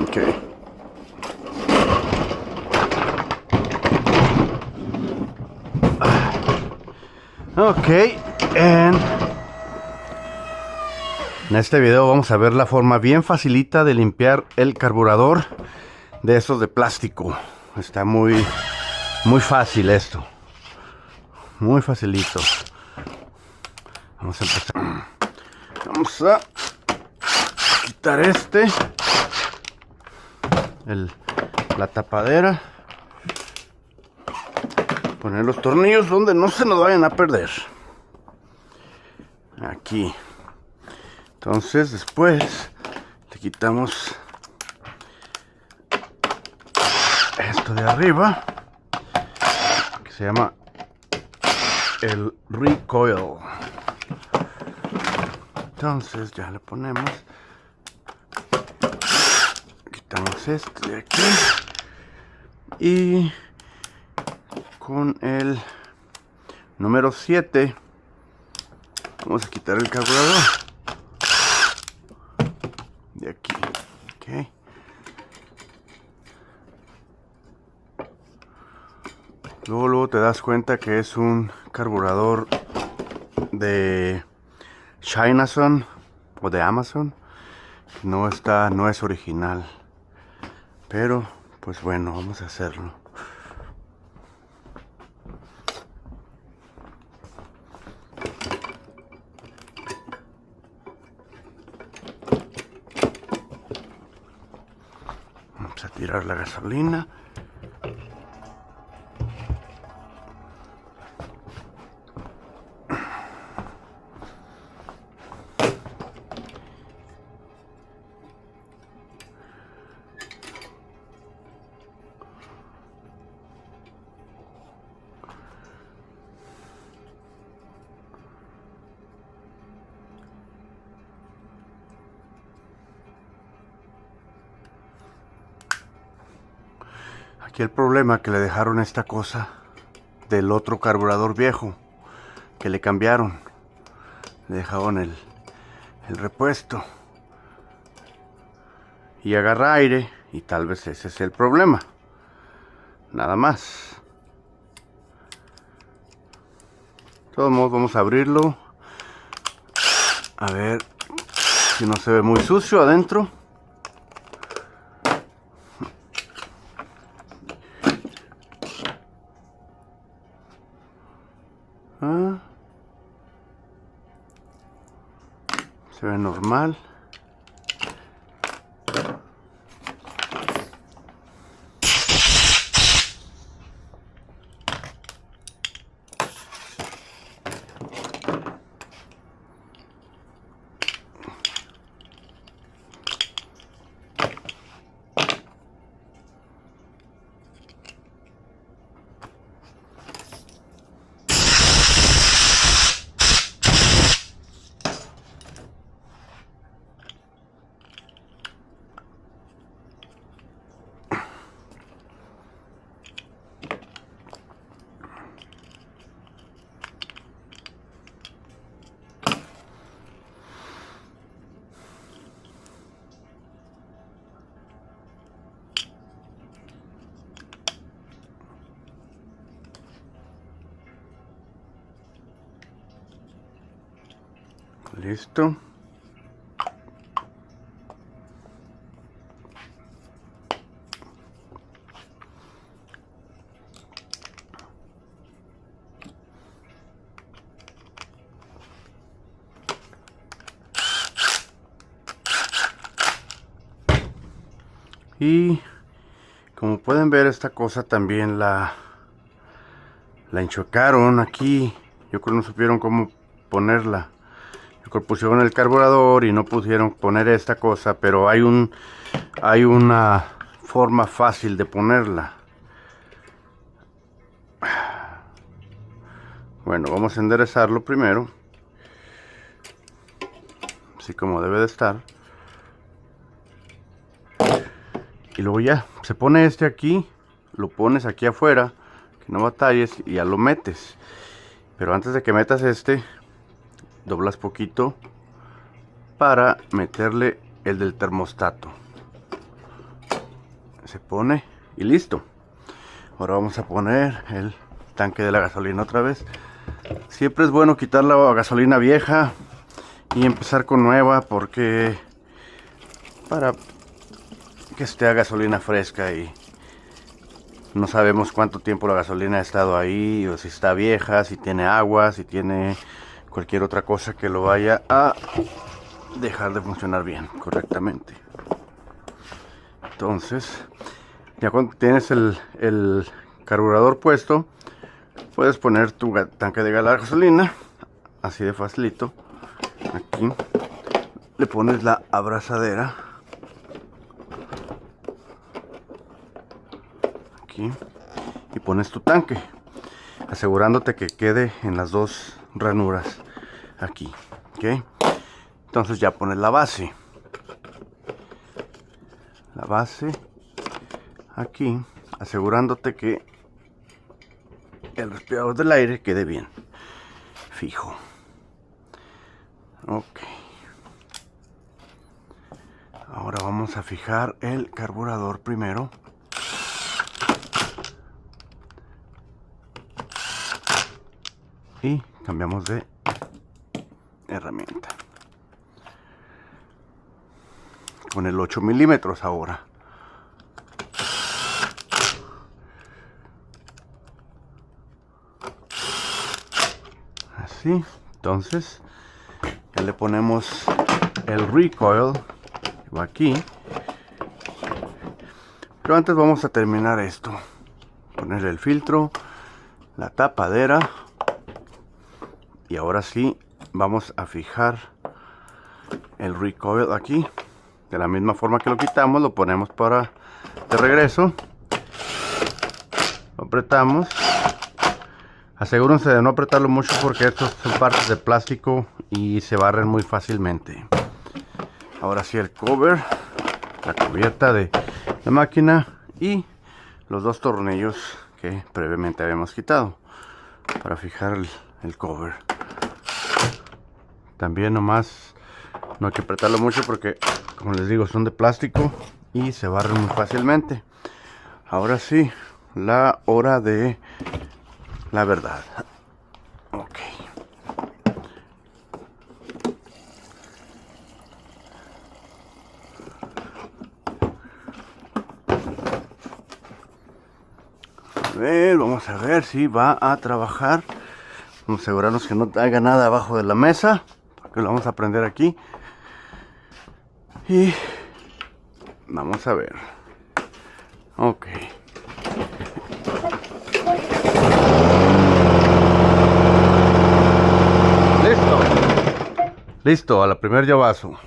Ok. Ok, en este video vamos a ver la forma bien facilita de limpiar el carburador de esos de plástico. Está muy fácil esto, muy facilito. Vamos a empezar. Vamos a quitar la tapadera, poner los tornillos donde no se nos vayan a perder. Aquí. Entonces después le quitamos esto de arriba, que se llama el recoil. Entonces ya le ponemos, quitamos este de aquí y con el número 7 vamos a quitar el carburador de aquí. Okay. Luego te das cuenta que es un carburador de Chinason o de Amazon. No es original, pero pues bueno, vamos a hacerlo. Vamos a tirar la gasolina. Aquí el problema que le dejaron esta cosa del otro carburador viejo que le cambiaron. Le dejaron el repuesto y agarra aire, y tal vez ese es el problema. Nada más. De todos modos vamos a abrirlo a ver si no se ve muy sucio adentro. Se ve normal. Listo. Y como pueden ver, esta cosa también la enchocaron aquí. Yo creo que no supieron cómo ponerla. Yo creo que pusieron el carburador y no pudieron poner esta cosa, pero hay una forma fácil de ponerla. Bueno, vamos a enderezarlo primero, así como debe de estar. Y luego ya se pone este aquí, lo pones aquí afuera, que no batalles, y ya lo metes. Pero antes de que metas este, doblas poquito para meterle el del termostato. se pone y listo. Ahora vamos a poner el tanque de la gasolina otra vez. Siempre es bueno quitar la gasolina vieja y empezar con nueva, porque para que esté gasolina fresca, y no sabemos cuánto tiempo la gasolina ha estado ahí, o si está vieja, si tiene agua, si tiene cualquier otra cosa que lo vaya a dejar de funcionar bien, correctamente. Entonces, ya cuando tienes el carburador puesto, puedes poner tu tanque de gasolina, así de facilito. Aquí le pones la abrazadera, aquí, y pones tu tanque, asegurándote que quede en las dos ranuras aquí, ¿ok? Entonces ya pones la base aquí, asegurándote que el respirador del aire quede bien fijo. Ok, ahora vamos a fijar el carburador primero. Y cambiamos de herramienta con el 8 milímetros ahora. Así, entonces ya le ponemos el recoil, va aquí. Pero antes vamos a terminar esto, poner el filtro, la tapadera, y ahora sí vamos a fijar el recoil aquí. De la misma forma que lo quitamos, lo ponemos para de regreso, lo apretamos. Asegúrense de no apretarlo mucho, porque estos son partes de plástico y se barren muy fácilmente. Ahora sí, el cover, la cubierta de la máquina y los dos tornillos que previamente habíamos quitado para fijar el cover. También nomás no hay que apretarlo mucho, porque como les digo, son de plástico y se barren muy fácilmente. Ahora sí, la hora de la verdad. Ok. Vamos a ver si va a trabajar. Vamos a asegurarnos que no haya nada abajo de la mesa, porque lo vamos a prender aquí. Y vamos a ver. Ok. Listo. Listo, a la primer llavazo.